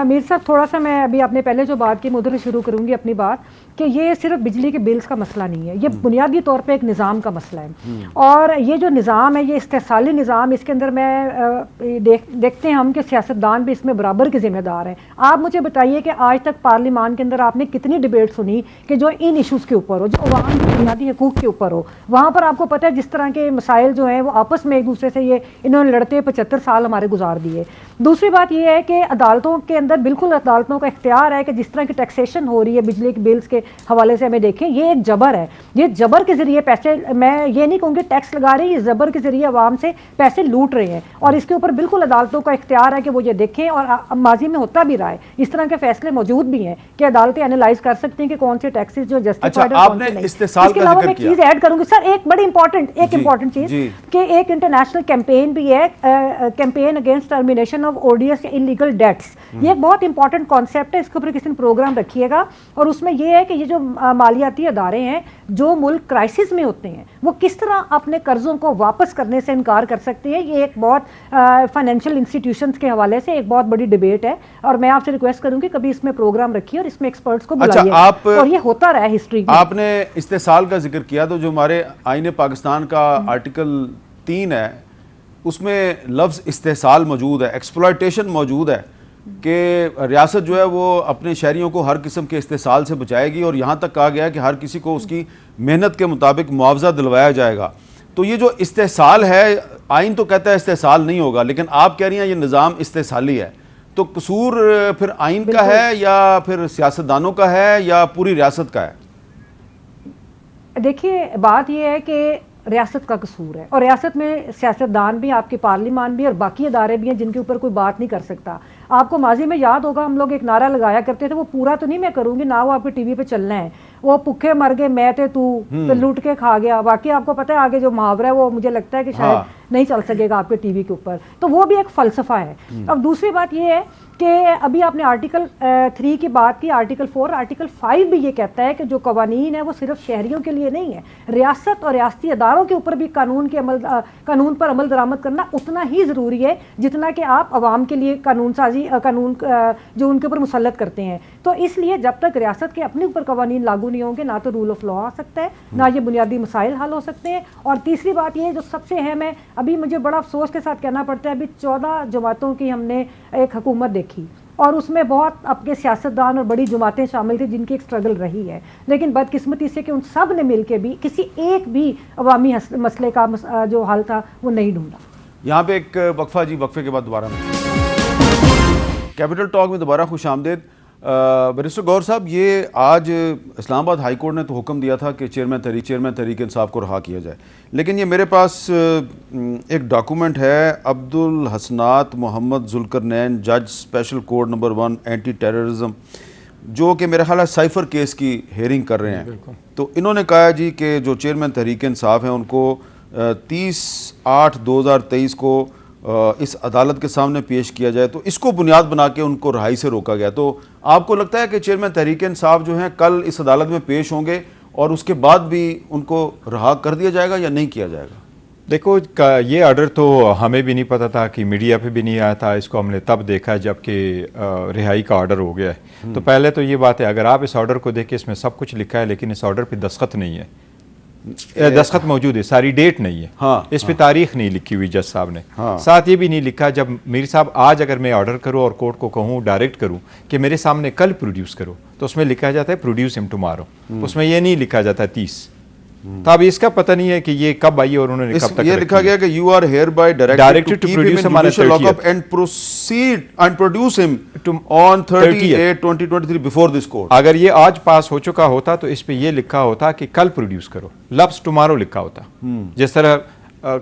S5: मीर साहब, थोड़ा सा मैं अभी आपने पहले जो बात की, मैं उधर शुरू करूंगी अपनी बात कि ये सिर्फ बिजली के बिल्स का मसला नहीं है, ये बुनियादी तौर पे एक निज़ाम का मसला है। और ये जो निज़ाम है, ये इस्तेसाली निज़ाम, इसके अंदर मैं देखते हैं हम कि सियासतदान भी इसमें बराबर के ज़िम्मेदार हैं। आप मुझे बताइए कि आज तक पार्लियामान के अंदर आपने कितनी डिबेट सुनी कि जो इन इशूज़ के ऊपर हो, जो अवाम के बुनियादी हकूक़ के ऊपर हो। वहाँ पर आपको पता है जिस तरह के मसाइल जो हैं वो आपस में एक दूसरे से, ये इन्होंने लड़ते 75 साल हमारे गुजार दिए। दूसरी बात यह है कि अदालतों के अंदर बिल्कुल अदालतों का इख्तियार है कि जिस तरह की टैक्सेशन हो रही है बिजली के बिल्स के हवाले से हमें देखें, ये एक जबर है। ये जबर के जरिए पैसे, मैं ये नहीं कहूँगी टैक्स लगा रही है, ये जबर के जरिए आवाम से पैसे लूट रहे हैं और इसके ऊपर बिल्कुल अदालतों का इख्तियार है कि वो ये देखें। और माजी में होता भी रहा है, इस तरह के फैसले मौजूद भी हैं कि अदालतें एनालाइज कर सकती हैं कि कौन से टैक्सेस जो जस्टिफाइड है, कौन से नहीं। इसके अलावा मैं एक चीज ऐड करूंगी सर, एक बड़ी इंपॉर्टेंट चीज कि एक इंटरनेशनल कैंपेन भी है, campaign against termination of ODS illegal debts. ये एक बहुत इंपॉर्टेंट कॉन्सेप्ट है, इसके ऊपर किसी ने प्रोग्राम रखिएगा। और उसमें ये है कि ये जो मालियाती अदारे हैं जो मुल्क क्राइसिस में होते हैं वो किस तरह अपने कर्जों को वापस करने से इनकार कर सकते हैं। ये एक बहुत फाइनेंशियल इंस्टीट्यूशंस के हवाले से एक बहुत बड़ी डिबेट है और मैं आपसे रिक्वेस्ट करूंगी कभी इसमें प्रोग्राम रखिए और इसमें एक्सपर्ट्स को बुलाइए।
S1: आप
S5: और ये होता रहा है हिस्ट्री में।
S1: आपने इस्तेसाल का जिक्र किया, तो जो हमारे आईन पाकिस्तान का आर्टिकल 3 है उसमें लफ्ज़ इस्तेसाल मौजूद है, एक्सप्लॉयटेशन मौजूद है कि रियासत जो है वो अपने शहरियों को हर किस्म के इस्तेसाल से बचाएगी और यहाँ तक कहा गया है कि हर किसी को उसकी मेहनत के मुताबिक मुआवजा दिलवाया जाएगा। तो ये जो इस्तेसाल है, आइन तो कहता है इस्तेसाल नहीं होगा, लेकिन आप कह रही हैं ये निज़ाम इस्तेसाली है, तो कसूर फिर आइन का है या फिर सियासतदानों का है या पूरी रियासत का है?
S5: देखिए बात यह है कि रियासत का कसूर है और रियासत में सियासतदान भी, आपके पार्लिमान भी और बाकी अदारे भी हैं जिनके ऊपर कोई बात नहीं कर सकता। आपको माजी में याद होगा हम लोग एक नारा लगाया करते थे, वो पूरा तो नहीं मैं करूंगी ना, वो आपके टीवी पे चलना है, वो भूखे मर गए मैं थे तू, तो लूट के खा गया। बाकी आपको पता है आगे जो मुहावरा है वो मुझे लगता है कि शायद नहीं चल सकेगा आपके टीवी के ऊपर, तो वो भी एक फलसफा है। अब दूसरी बात ये है कि अभी आपने आर्टिकल 3 की बात की, आर्टिकल 4, आर्टिकल 5 भी ये कहता है कि जो कवानीन है वो सिर्फ शहरियों के लिए नहीं है, रियासत और रियासती अदारों के ऊपर भी कानून पर अमल दरामद करना उतना ही ज़रूरी है जितना कि आप आवाम के लिए कानून जो उनके ऊपर मुसल्लत करते हैं। तो इसलिए जब तक रियासत के अपने ऊपर कवानीन लागू नहीं होंगे, ना तो रूल ऑफ लॉ आ सकता है, ना ये बुनियादी मसाइल हल हो सकते हैं। और तीसरी बात ये जो सबसे अहम है, अभी मुझे बड़ा अफसोस के साथ कहना पड़ता है, अभी 14 जमातों की हमने एक हुकूमत देखी और उसमें बहुत आपके सियासतदान और बड़ी जमातें शामिल थी जिनकी एक स्ट्रगल रही है, लेकिन बदकिस्मती से कि उन सब ने मिलकर भी किसी एक भी अवामी मसले का जो हल था वो नहीं ढूंढा।
S1: यहाँ पे एक वक्फा जी, वक्फे के बाद दोबारा कैपिटल टॉक में दोबारा खुश आमदेद। बैरिस्टर गौहर साहब, ये आज इस्लामाबाद हाई कोर्ट ने तो हुक्म दिया था कि चेयरमैन तहरीक इंसाफ को रहा किया जाए, लेकिन ये मेरे पास एक डॉक्यूमेंट है, अब्दुल हसनात मोहम्मद जुल्करनैन, जज special court number 1 anti terrorism, जो कि मेरा ख्याल है साइफर केस की हेयरिंग कर रहे हैं। तो इन्होंने कहा जी कि जो चेयरमैन तहरीक इंसाफ हैं उनको 30/8/2023 को इस अदालत के सामने पेश किया जाए, तो इसको बुनियाद बना के उनको रिहाई से रोका गया। तो आपको लगता है कि चेयरमैन तहरीक इंसाफ जो हैं कल इस अदालत में पेश होंगे और उसके बाद भी उनको रिहा कर दिया जाएगा या नहीं किया जाएगा?
S3: देखो, ये ऑर्डर तो हमें भी नहीं पता था कि मीडिया पे भी नहीं आया था, इसको हमने तब देखा जबकि रिहाई का ऑर्डर हो गया है। तो पहले तो ये बात है, अगर आप इस ऑर्डर को देखें इसमें सब कुछ लिखा है लेकिन इस ऑर्डर पे दस्तखत नहीं है, दस्तखत मौजूद है, सारी डेट नहीं है, इस पे तारीख नहीं लिखी हुई जज साहब ने। साथ ये भी नहीं लिखा, जब मीर साहब आज अगर मैं ऑर्डर करूं और कोर्ट को कहूं, डायरेक्ट करूं कि मेरे सामने कल प्रोड्यूस करो, तो उसमें लिखा जाता है प्रोड्यूस हिम टुमारो, उसमें ये नहीं लिखा जाता 30। तो अब इसका पता नहीं है कि ये कब आई और उन्होंने कब तक
S1: ये लिखा गया कि you are hereby directed to produce him in lockup and proceed and produce him on 30/8/2023 before this court.
S3: अगर ये आज पास हो चुका होता तो इस पे ये लिखा होता कि कल प्रोड्यूस करो, लफ्ज टुमारो लिखा होता। जिस तरह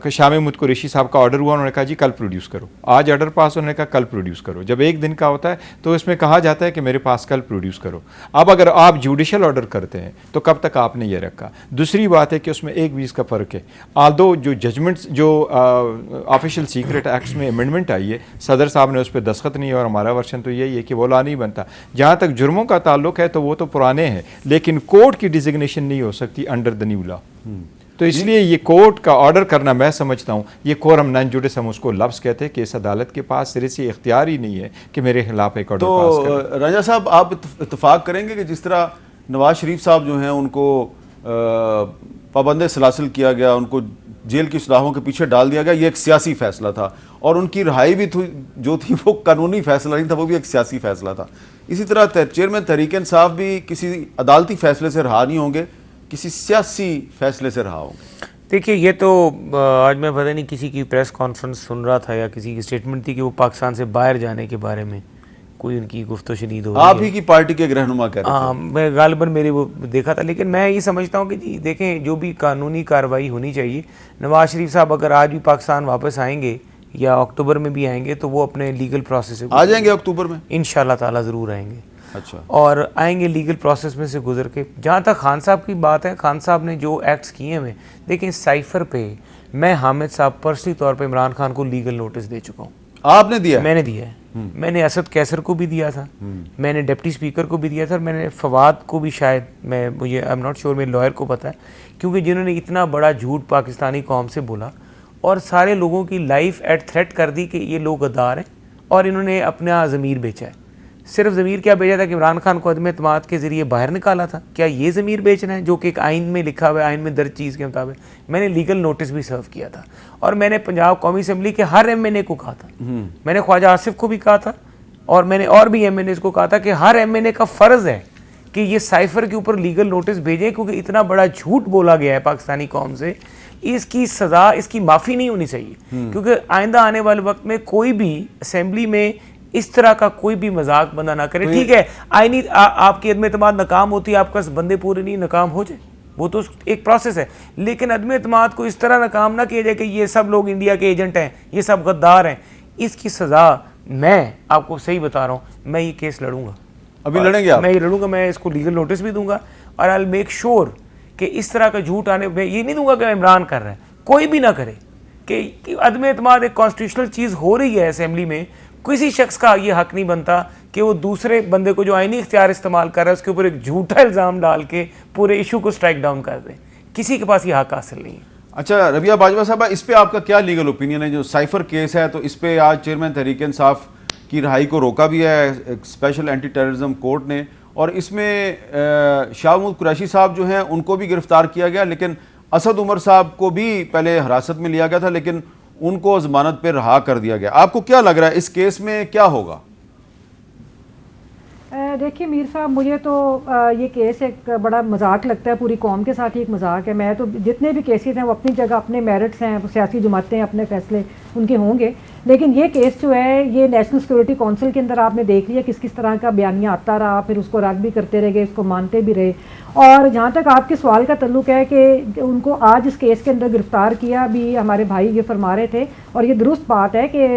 S3: शाम मुझको ऋषि साहब का ऑर्डर हुआ, उन्होंने कहा जी कल प्रोड्यूस करो, आज ऑर्डर पास, उन्होंने कहा कल प्रोड्यूस करो। जब एक दिन का होता है तो इसमें कहा जाता है कि मेरे पास कल प्रोड्यूस करो। अब अगर आप जुडिशल ऑर्डर करते हैं तो कब तक आपने ये रखा? दूसरी बात है कि उसमें 1-20 का फ़र्क है। आल्दो जो जजमेंट्स, जो ऑफिशियल सीक्रेट एक्ट्स में अमेंडमेंट आई है, सदर साहब ने उस पर दस्तखत नहीं है और हमारा वर्शन तो यही है कि वो ला नहीं बनता। जहाँ तक जुर्मों का ताल्लुक है तो वो तो पुराने हैं, लेकिन कोर्ट की डिजिग्नेशन नहीं हो सकती अंडर द न्यू लॉ। तो इसलिए ये कोर्ट का ऑर्डर करना, मैं समझता हूँ ये कोरम नॉन जुडिस, हम उसको लफ्ज़ कहते हैं कि इस अदालत के पास सिरे से इख्तियार ही नहीं है कि मेरे खिलाफ एक ऑर्डर पास करें।
S1: तो राजा साहब, आप इत्तेफाक करेंगे कि जिस तरह नवाज शरीफ साहब जो हैं उनको पाबंद सलासिल किया गया, उनको जेल की सलाहों के पीछे डाल दिया गया, ये एक सियासी फैसला था, और उनकी रिहाई भी जो थी वो कानूनी फैसला नहीं था, वो भी एक सियासी फैसला था। इसी तरह चेयरमैन तहरीक इंसाफ भी किसी अदालती फैसले से रहा नहीं होंगे, किसी सियासी फैसले से रहा होंगे।
S4: देखिए, ये तो आज मैं पता नहीं किसी की प्रेस कॉन्फ्रेंस सुन रहा था या किसी की स्टेटमेंट थी कि वो पाकिस्तान से बाहर जाने के बारे में कोई उनकी गुफ्तो शनीद हो
S1: आप ही की पार्टी के एक रहनुमा कह रहे थे।
S4: हाँ, मैं गालिबन मेरे वो देखा था, लेकिन मैं ये समझता हूँ कि जी देखें, जो भी कानूनी कार्रवाई होनी चाहिए, नवाज शरीफ साहब अगर आज भी पाकिस्तान वापस आएंगे या अक्टूबर में भी आएंगे तो वो अपने लीगल प्रोसेस से
S1: आ जाएंगे अक्टूबर में
S4: इंशाल्लाह ताला ज़रूर आएंगे।
S1: अच्छा,
S4: और आएंगे लीगल प्रोसेस में से गुजर के। जहाँ तक खान साहब की बात है, खान साहब ने जो एक्ट्स किए हैं, देखें साइफर पे मैं हामिद साहब पर्सनली तौर पे इमरान खान को लीगल नोटिस दे चुका हूँ।
S1: आपने दिया?
S4: मैंने दिया है। मैंने असद कैसर को भी दिया था, मैंने डिप्टी स्पीकर को भी दिया था, मैंने फवाद को भी, शायद मुझे आई एम नॉट श्योर, मेरे लॉयर को पता है, क्योंकि जिन्होंने इतना बड़ा झूठ पाकिस्तानी कौम से बोला और सारे लोगों की लाइफ एट थ्रेट कर दी कि ये लोग गद्दार हैं और इन्होंने अपना ज़मीर बेचा है। सिर्फ ज़मीर क्या बेचा था कि इमरान खान को अदम एतमाद के ज़रिए बाहर निकाला था? क्या ये ज़मीर बेचना है जो कि एक आइन में लिखा हुआ है, आइन में दर्ज चीज़ के मुताबिक? मैंने लीगल नोटिस भी सर्व किया था और मैंने पंजाब कौमी असम्बली के हर MNA को कहा था, मैंने ख्वाजा आसिफ को भी कहा था और मैंने और भी MNAs को कहा था कि हर MNA का फ़र्ज़ है कि ये साइफर के ऊपर लीगल नोटिस भेजें, क्योंकि इतना बड़ा झूठ बोला गया है पाकिस्तानी कौम से, इसकी सज़ा, इसकी माफ़ी नहीं होनी चाहिए। क्योंकि आइंदा आने वाले वक्त में कोई भी असम्बली में इस तरह का कोई भी मजाक बंदा ना करे। ठीक है, आईनी आपकी अदम एतमाद नाकाम होती है, आपका बंदे पूरे नहीं नाकाम हो जाए, वो तो एक प्रोसेस है, लेकिन अदम एतमाद को इस तरह नाकाम ना किया जाए कि ये सब लोग इंडिया के एजेंट हैं, ये सब गद्दार हैं। इसकी सज़ा, मैं आपको सही बता रहा हूँ, मैं ये केस लड़ूंगा।
S1: अभी लड़ेंगे आप?
S4: मैं ये लड़ूंगा, मैं इसको लीगल नोटिस भी दूंगा और आई विल मेक श्योर कि इस तरह का झूठ आने, मैं ये नहीं दूंगा कि इमरान कर रहा है, कोई भी ना करे, कि अदम एतमाद एक कॉन्स्टिट्यूशनल चीज़ हो रही है असेंबली में, किसी शख्स का ये हक नहीं बनता कि वो दूसरे बंदे को जो आईनी इख्तियार इस्तेमाल कर रहा है उसके ऊपर एक झूठा इल्ज़ाम डाल के पूरे इशू को स्ट्राइक डाउन कर दे। किसी के पास ये हक हासिल नहीं है।
S1: अच्छा रबिया बाजवा साहब, इस पे आपका क्या लीगल ओपिनियन है? जो साइफर केस है, तो इस पे आज चेयरमैन तहरीक इंसाफ की रहाई को रोका भी है एक स्पेशल एंटी टेररिज्म कोर्ट ने, और इसमें शाह महमूद कुरैशी साहब जो हैं उनको भी गिरफ्तार किया गया, लेकिन असद उमर साहब को भी पहले हिरासत में लिया गया था, लेकिन उनको जमानत पर रहा कर दिया गया। आपको क्या लग रहा है इस केस में क्या होगा?
S5: देखिए मीर साहब, मुझे तो ये केस एक बड़ा मजाक लगता है, पूरी कौम के साथ ही एक मजाक है। मैं तो जितने भी केसेस हैं वो अपनी जगह अपने मेरिट्स हैं, सियासी जमातें अपने फैसले उनके होंगे, लेकिन ये केस जो है ये नेशनल सिक्योरिटी काउंसिल के अंदर आपने देख लिया किस किस तरह का बयानिया आता रहा, फिर उसको रद्द भी करते रह गए, उसको मानते भी रहे। और जहाँ तक आपके सवाल का तल्लुक है कि उनको आज इस केस के अंदर गिरफ्तार किया भी, हमारे भाई ये फरमा रहे थे और ये दुरुस्त बात है कि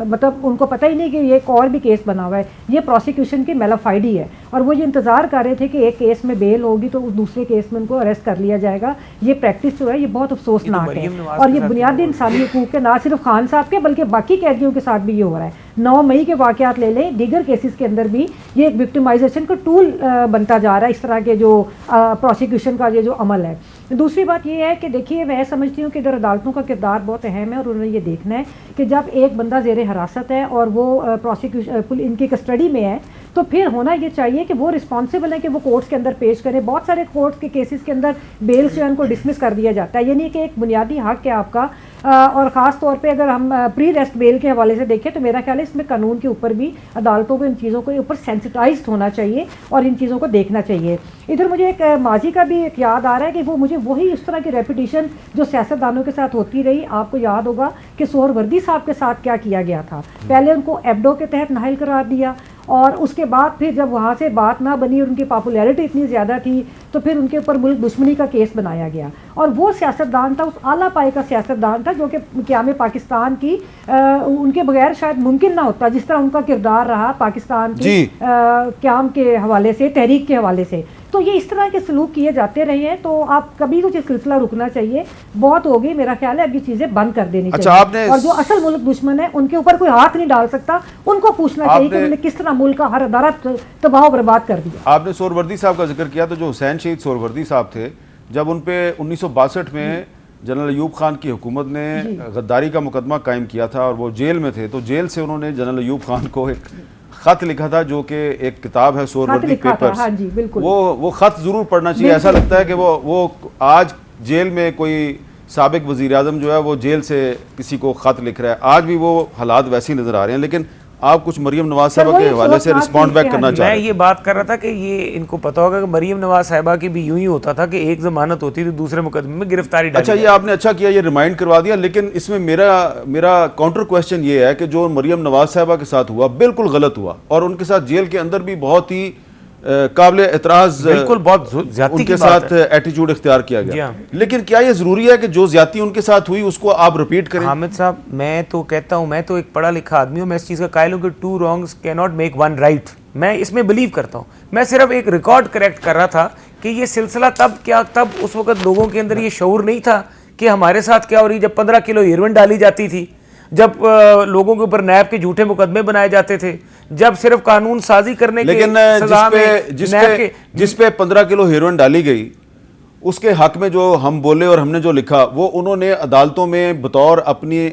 S5: मतलब उनको पता ही नहीं कि ये एक और भी केस बना हुआ है, ये प्रोसिक्यूशन की मेलाफाइडी है और वो ये इंतज़ार कर रहे थे कि एक केस में बेल होगी तो उस दूसरे केस में उनको अरेस्ट कर लिया जाएगा। ये प्रैक्टिस जो है ये बहुत अफसोसनाक है और ये बुनियादी इंसानी हकूक़ के ना सिर्फ खान साहब के बल्कि बाकी कैदियों के साथ भी ये हो रहा है। 9 मई के वाक़यात ले लें, दीगर केसेस के अंदर भी ये एक विक्टिमाइजेशन का टूल बनता जा रहा है, इस तरह के जो प्रोसिक्यूशन का ये जो अमल है। दूसरी बात ये है कि देखिए, मैं समझती हूँ कि इधर अदालतों का किरदार बहुत अहम है और उन्होंने ये देखना है कि जब एक बंदा ज़ेरे हिरासत है और वो प्रोसिक्यूशन इनकी कस्टडी में है तो फिर होना ये चाहिए कि वो रिस्पॉन्सिबल है कि वो कोर्ट्स के अंदर पेश करें। बहुत सारे कोर्ट्स के केसेस के अंदर बेल से उनको डिसमिस कर दिया जाता है, ये नहीं कि एक बुनियादी हक है आपका। और ख़ास तौर पे अगर हम प्री रेस्ट बेल के हवाले से देखें तो मेरा ख्याल है इसमें कानून के ऊपर भी अदालतों को इन चीज़ों के ऊपर सेंसिटाइज्ड होना चाहिए और इन चीज़ों को देखना चाहिए। इधर मुझे एक माजी का भी एक याद आ रहा है कि वो मुझे वही उस तरह की रेपिटेशन जो सियासतदानों के साथ होती रही। आपको याद होगा कि सोहरवर्दी साहब के साथ क्या किया गया था, पहले उनको एब्डो के तहत नाहल करार दिया और उसके बाद फिर जब वहाँ से बात ना बनी और उनकी पॉपुलैरिटी इतनी ज़्यादा थी तो फिर उनके ऊपर मुल्क दुश्मनी का केस बनाया गया। और वो सियासतदान था, उस आला पाए का सियासतदान था जो कि क़याम पाकिस्तान की उनके बगैर शायद मुमकिन ना होता, जिस तरह उनका किरदार रहा पाकिस्तान की क़याम के हवाले से, तहरीक के हवाले से। तो ये इस तरह के सलूक किए जाते रहे हैं तो आप कभी कुछ सिलसिला रुकना चाहिए, बहुत हो गई मेरा ख्याल है, अब ये चीज़ें बंद कर देनी चाहिए। और जो असल मुल्क दुश्मन है उनके ऊपर कोई हाथ नहीं डाल सकता, उनको पूछना चाहिए कि उन्होंने किस तरह मुल्क का हर अदारा तबाह बर्बाद कर दिया।
S1: आपने सोहरवर्दी साहब का जिक्र किया, तो जो हुसैन शहीद सोहरवर्दी साहब थे, जब उन पे 1962 में जनरल अयूब खान की हुकूमत ने गद्दारी का मुकदमा कायम किया था और वो जेल में थे, तो जेल से उन्होंने जनरल अयूब खान को एक खत लिखा था जो कि एक किताब है सोहरवर्दी पेपर्स।
S5: हाँ जी, बिल्कुल।
S1: वो खत जरूर पढ़ना चाहिए। ऐसा लगता है कि वो आज जेल में कोई साबिक वज़ीर आज़म जो है वो जेल से किसी को खत लिख रहा है, आज भी वो हालात वैसे ही नज़र आ रहे हैं। लेकिन आप कुछ मरियम नवाज
S5: सर,
S1: साहबा के
S5: वही
S1: हवाले से
S5: सोचना
S1: रिस्पॉन्ड बैक
S5: चाहिए।
S1: करना चाह
S4: मैं
S1: रहे
S4: ये बात कर रहा था कि ये इनको पता होगा कि मरियम नवाज साहिबा की भी यूं ही होता था कि एक जमानत होती थी, दूसरे मुकदमे में गिरफ्तारी डाली
S1: अच्छा, ये आपने अच्छा किया, ये रिमाइंड करवा दिया। लेकिन इसमें मेरा काउंटर क्वेश्चन ये है कि जो मरियम नवाज साहिबा के साथ हुआ बिल्कुल गलत हुआ, और उनके साथ जेल के अंदर भी बहुत ही काबिल एतराज
S4: बिल्कुल बहुत ज्यादती
S1: उनके
S4: की बात
S1: साथ एटीट्यूड इख्तियार किया
S4: जी
S1: गया।
S4: हाँ।
S1: लेकिन क्या ये जरूरी है कि जो ज्यादती उनके साथ हुई उसको आप रिपीट करें?
S4: हामिद साहब, मैं तो कहता हूं, मैं तो एक पढ़ा लिखा आदमी हूं, मैं इस चीज़ का कायल हूं कि 2 wrongs can not make 1 right। मैं इसमें बिलीव करता हूं। मैं सिर्फ एक रिकॉर्ड करेक्ट कर रहा था कि ये सिलसिला तब उस वक्त लोगों के अंदर ये शऊर नहीं था कि हमारे साथ क्या हो रही। जब 15 किलो हेरोइन डाली जाती थी, जब लोगों के ऊपर नैब के झूठे मुकदमे बनाए जाते थे, जब सिर्फ कानून साजी करने के
S1: लेकिन
S4: सजा में
S1: जिस पे 15 किलो हेरोइन डाली गई उसके हक में जो हम बोले और हमने जो लिखा वो उन्होंने अदालतों में बतौर अपनी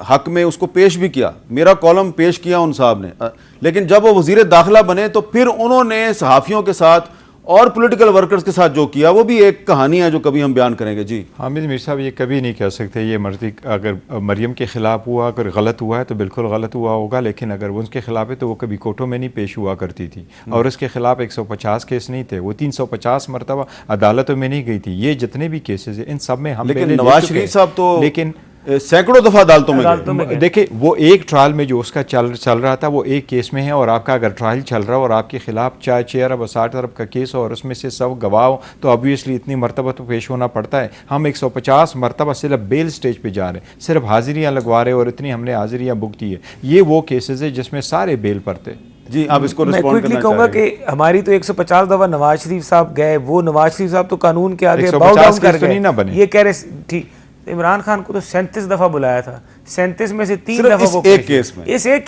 S1: हक में उसको पेश भी किया। मेरा कॉलम पेश किया उन साहब ने। लेकिन जब वो वजीर दाखिला बने तो फिर उन्होंने सहाफ़ियों के साथ और पॉलिटिकल वर्कर्स के साथ जो किया वो भी एक कहानी है जो कभी हम बयान करेंगे। जी
S3: हामिद मीर साहब, ये कभी नहीं कह सकते ये मर्जी अगर मरियम के ख़िलाफ़ हुआ, अगर गलत हुआ है तो बिल्कुल गलत हुआ होगा, लेकिन अगर वो उसके खिलाफ है तो वो कभी कोर्टों में नहीं पेश हुआ करती थी, और उसके खिलाफ 150 केस नहीं थे, वो 350 मरतबा अदालतों में नहीं गई थी। ये जितने भी केसेस हैं इन सब में हम
S1: लेकिन नवाज शरीफ साहब तो
S3: लेकिन
S1: सैकड़ों दफा अदालतों में गए।
S3: देखिए, वो एक ट्रायल में जो उसका चल रहा था वो एक केस में है, और आपका अगर ट्रायल चल रहा हो और आपके खिलाफ 6 अरब और 60 अरब का केस हो और उसमें से 100 गवाह हो तो ऑब्वियसली इतनी मरतबा तो पेश होना पड़ता है। हम 150 मरतबा सिर्फ बेल स्टेज पे जा रहे हैं, सिर्फ हाजिरियाँ लगवा रहे और इतनी हमने हाजिरियाँ बुक की है। ये वो केसेस है जिसमें सारे बेल पर थे।
S1: जी आप इसको
S4: मैं
S1: रिस्पॉन्ड
S4: क्विकली
S1: करना
S4: कहूंगा
S1: चाह रहे हैं?
S4: कि हमारी तो 150 दफा नवाज शरीफ साहब गए, वो नवाज शरीफ साहब तो कानून के आगे
S3: 150
S4: बाउ डाउन कर
S3: केस तो नहीं ना
S4: गए।
S3: बने।
S4: ये कह रहे ठीक, इमरान खान को तो 37 दफा बुलाया था, 37 में से 3
S1: सिर्फ
S4: दफा
S1: इस
S4: वो
S1: एक
S4: पेश
S1: केस
S4: हुए।
S1: में?
S4: इस एक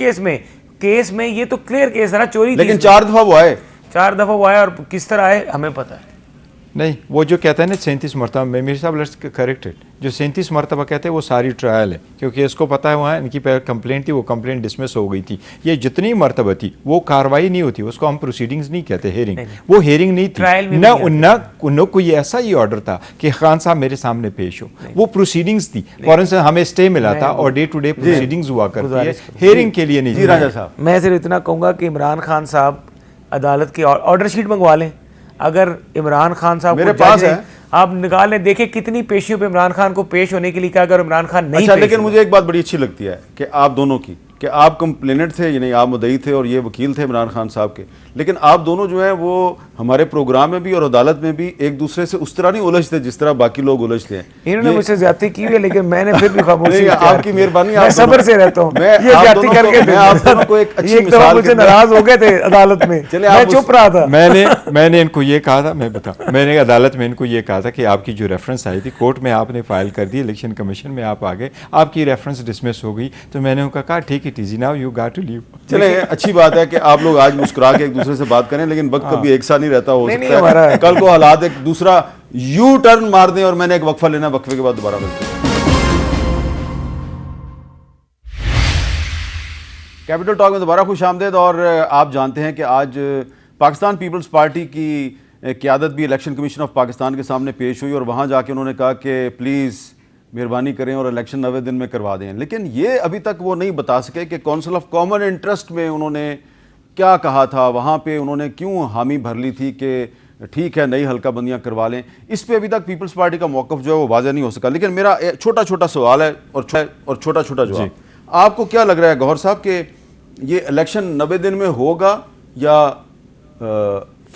S4: केस में ये तो क्लियर केस है ना, चोरी थी
S1: लेकिन
S4: इसमें।
S1: 4 दफा वो आए।
S4: 4 दफा वो आया और किस तरह आए हमें पता है।
S3: नहीं, वो जो कहते हैं ना 37 मरतबा, मेरे साहब लेट्स करेक्टेड, जो 37 मरतबा कहते हैं वो सारी ट्रायल है, क्योंकि इसको पता है वहाँ इनकी कंप्लेंट थी, वो कंप्लेंट डिसमिस हो गई थी। ये जितनी मरतबा थी वो कार्रवाई नहीं होती, उसको हम प्रोसीडिंग्स नहीं कहते, हेयरिंग। वो हेयरिंग नहीं
S4: ट्रायल
S3: थी,
S4: में
S3: न कोई ऐसा ही ऑर्डर था कि खान साहब मेरे सामने पेश हो, वो प्रोसीडिंग्स थी। फॉरन से हमें स्टे मिला था और डे टू डे प्रोसीडिंग्स हुआ करती है, हेयरिंग के लिए नहीं।
S1: जी राजा साहब,
S4: मैं सिर्फ इतना कहूंगा कि इमरान खान साहब अदालत की ऑर्डर शीट मंगवा लें। अगर इमरान खान साहब
S1: मेरे
S4: को
S1: पास
S4: जज ने-
S1: है।
S4: आप निकाल लें, देखें कितनी पेशियों पे इमरान खान को पेश होने के लिए क्या, अगर इमरान खान नहीं
S1: अच्छा,
S4: पेश
S1: लेकिन
S4: हुआ।
S1: मुझे एक बात बड़ी अच्छी लगती है कि आप दोनों की, कि आप कंप्लेनेंट थे, यानी आप मुद्दई थे और ये वकील थे इमरान खान साहब के, लेकिन आप दोनों जो हैं वो हमारे प्रोग्राम में भी और अदालत में भी एक दूसरे से उस तरह नहीं उलझते जिस तरह बाकी लोग उलझते हैं।
S4: इन्होंने मुझसे ज्यादती की हुई है, लेकिन मैंने फिर भी खामोशी
S1: नहीं,
S4: इख्तियार
S1: आपकी
S4: की।
S1: मेहरबानी,
S4: मैं
S1: आप
S4: सब्र
S1: दोनों-
S4: से रहता हूँ।
S1: मैं
S4: ये
S1: आप
S4: ज्यादती
S1: दोनों
S4: करके
S1: को- मैं आप दोनों को एक अच्छी
S4: एक दफा
S1: मिसाल
S4: मुझसे
S1: के-
S4: नाराज हो गए थे अदालत में,
S1: चलिए,
S4: मैं
S1: आप
S4: चुप रहा था।
S3: मैंने इनको ये कहा था, मैं बता, मैंने अदालत में इनको ये कहा था कि आपकी जो रेफरेंस आई थी कोर्ट में आपने फाइल कर दी, इलेक्शन कमीशन में आप आ गए, आपकी रेफरेंस डिसमिस हो गई, तो मैंने उनका कहा ठीक है, easy now you got to leave.
S1: चले, अच्छी बात है कि आप लोग आज मुस्कुरा के एक दूसरे से बात करें, लेकिन वक्त कभी एक सा नहीं रहता। हो
S4: नहीं,
S1: सकता
S4: हमारा
S1: है कल को हालात एक दूसरा यू टर्न मार दें और मैंने एक वक्फा लेना, वक्फे के बाद दोबारा मिलते हैं। कैपिटल टॉक में दोबारा खुश आमदेद। और आप जानते हैं कि आज पाकिस्तान पीपल्स पार्टी की क़यादत भी इलेक्शन कमीशन ऑफ पाकिस्तान के सामने पेश हुई और वहाँ जाके उन्होंने कहा कि प्लीज़ मेहरबानी करें और इलेक्शन 90 दिन में करवा दें। लेकिन ये अभी तक वो नहीं बता सके कि काउंसिल ऑफ कॉमन इंटरेस्ट में उन्होंने क्या कहा था, वहाँ पे उन्होंने क्यों हामी भर ली थी कि ठीक है नई हल्का बंदियाँ करवा लें। इस पे अभी तक पीपल्स पार्टी का मौक़िफ़ जो है वो वाज़ह नहीं हो सका। लेकिन मेरा छोटा छोटा सवाल है और छोटा छोटा जवाब, आपको क्या लग रहा है गौहर साहब कि ये इलेक्शन 90 दिन में होगा या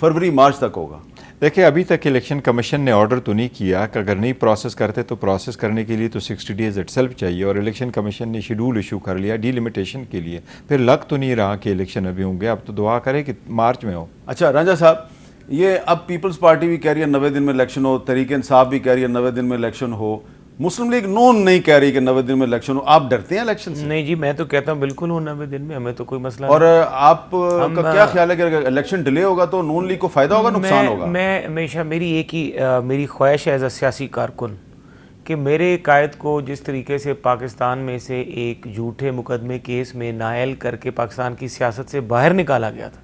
S1: फरवरी मार्च तक होगा?
S3: देखिए, अभी तक इलेक्शन कमीशन ने ऑर्डर तो नहीं किया कि अगर नहीं प्रोसेस करते तो प्रोसेस करने के लिए तो 60 डेज़ इटसेल्फ चाहिए, और इलेक्शन कमीशन ने शेड्यूल इशू कर लिया डिलिमिटेशन के लिए। फिर लग तो नहीं रहा कि इलेक्शन अभी होंगे, अब तो दुआ करें कि मार्च में हो।
S1: अच्छा राजा साहब, ये अब पीपल्स पार्टी भी कह रही है 90 दिन में इलेक्शन हो, तहरीक इंसाफ भी कह रही है 90 दिन में इलेक्शन हो, मुस्लिम लीग नून नहीं कह रही कि 90 दिन में इलेक्शन हो। आप डरते हैं इलेक्शन से?
S4: नहीं जी, मैं तो कहता हूँ बिल्कुल हो 90 दिन में, हमें तो कोई मसला
S1: और आप का क्या ख्याल है कि अगर इलेक्शन डिले होगा तो नून लीग को फायदा होगा, नुकसान होगा?
S4: मैं हमेशा मेरी एक ही मेरी ख्वाहिश है एज अ सियासी कारकुन कि मेरे कायद को जिस तरीके से पाकिस्तान में से एक झूठे मुकदमे केस में नायल करके पाकिस्तान की सियासत से बाहर निकाला गया था,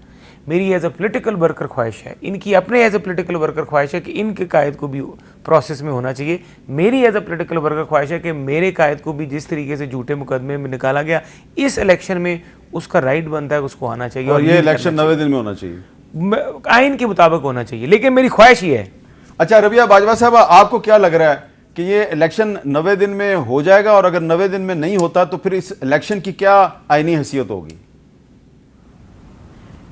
S4: मेरी एज अ पोलिटिकल वर्कर ख्वाहिश है, इनकी अपने एज अ पोलिटिकल वर्कर ख्वाहिश है कि इनके कायद को भी प्रोसेस में होना चाहिए। मेरी एज अ पोलिटिकल वर्कर ख्वाहिश है कि मेरे कायद को भी जिस तरीके से झूठे मुकदमे में निकाला गया, इस इलेक्शन में उसका राइट बनता है कि उसको आना चाहिए
S1: और ये
S4: lead
S1: इलेक्शन
S4: करना
S1: 90 दिन में होना चाहिए।
S4: चाहिए। आइन के मुताबिक होना चाहिए, लेकिन मेरी ख्वाहिश ये है।
S1: अच्छा रबिया बाजवा साहब, आपको क्या लग रहा है कि ये इलेक्शन 90 दिन में हो जाएगा, और अगर 90 दिन में नहीं होता तो फिर इस इलेक्शन की क्या आईनी हैसियत होगी?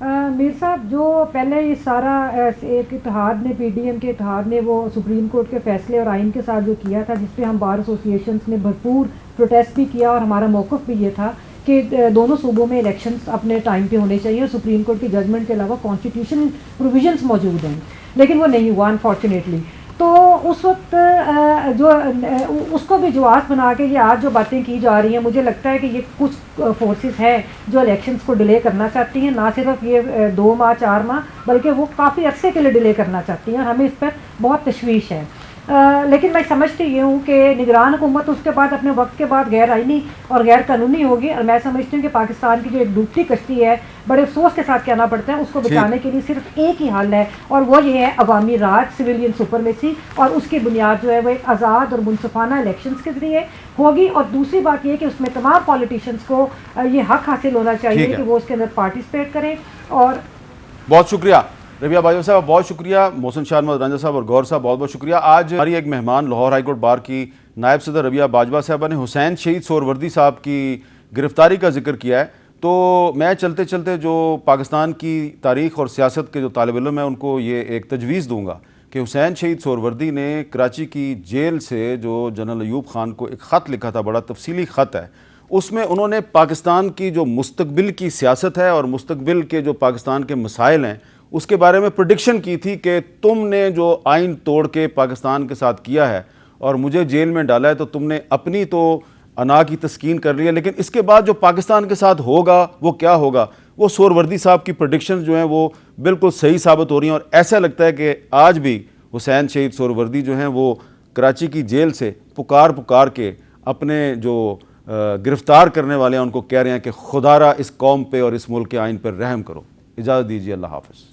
S5: मीर साहब, जो पहले ये सारा एक इत्तेहाद ने, पीडीएम के इत्तेहाद ने वो सुप्रीम कोर्ट के फैसले और आइन के साथ जो किया था, जिसपे हम बार एसोसिएशंस ने भरपूर प्रोटेस्ट भी किया और हमारा मौक़िफ़ भी ये था कि दोनों सूबों में इलेक्शंस अपने टाइम पे होने चाहिए और सुप्रीम कोर्ट की जजमेंट के अलावा कॉन्स्टिट्यूशन प्रोविजंस मौजूद हैं, लेकिन वो नहीं हुआ अनफॉर्चुनेटली। तो उस वक्त उसको भी जवाब बना के ये आज जो बातें की जा रही हैं, मुझे लगता है कि ये कुछ फोर्सेस हैं जो इलेक्शंस को डिले करना चाहती हैं, ना सिर्फ ये 2 माह 4 माह, बल्कि वो काफ़ी अरसे के लिए डिले करना चाहती हैं और हमें इस पर बहुत तशवीश है। लेकिन मैं समझती ये हूँ कि निगरान हुकूमत उसके बाद अपने वक्त के बाद गैर आइनी और गैर कानूनी होगी, और मैं समझती हूँ कि पाकिस्तान की जो एक डूबती कश्ती है, बड़े अफसोस के साथ कहना पड़ता है, उसको बचाने के लिए सिर्फ एक ही हल है, और वो ये है अवामी राज, सिविलियन सुपरमेसी, और उसकी बुनियाद जो है वो एक आज़ाद और मुनसफाना इलेक्शंस के जरिए होगी। और दूसरी बात यह कि उसमें तमाम पॉलिटिशियंस को ये हक हासिल होना चाहिए कि वो उसके अंदर पार्टिसिपेट करें। और
S1: बहुत शुक्रिया रबिया बाजवा साहब, बहुत शुक्रिया मोहसिन शाह अहमद रंजा साहब और गौर साहब, बहुत बहुत शुक्रिया। आज हमारी एक मेहमान लाहौर हाईकोर्ट बार की नायब सदर रबिया बाजवा साहबा ने हुसैन शहीद सोहरवर्दी साहब की गिरफ्तारी का जिक्र किया है। तो मैं चलते चलते जो पाकिस्तान की तारीख़ और सियासत के जो तालिब इल्म हैं उनको ये एक तजवीज़ दूंगा कि हुसैन शहीद सोहरवर्दी ने कराची की जेल से जो जनरल अयूब खान को एक ख़त लिखा था, बड़ा तफसीली ख़त है, उसमें उन्होंने पाकिस्तान की जो मुस्तकबिल की सियासत है और मुस्तकबिल के जो पाकिस्तान के मसाइल हैं उसके बारे में प्रेडिक्शन की थी कि तुमने जो आइन तोड़ के पाकिस्तान के साथ किया है और मुझे जेल में डाला है, तो तुमने अपनी तो अना की तस्कीन कर ली है, लेकिन इसके बाद जो पाकिस्तान के साथ होगा वो क्या होगा। वो सोहरवर्दी साहब की प्रेडिक्शन जो हैं वो बिल्कुल सही साबित हो रही हैं, और ऐसा लगता है कि आज भी हुसैन शहीद सोहरवर्दी जो हैं वो कराची की जेल से पुकार के अपने जो गिरफ्तार करने वाले हैं उनको कह रहे हैं कि खुदारा इस कौम पे और इस मुल्क के आइन पर रहम करो। इजाज़त दीजिए, अल्लाह हाफ़िज़।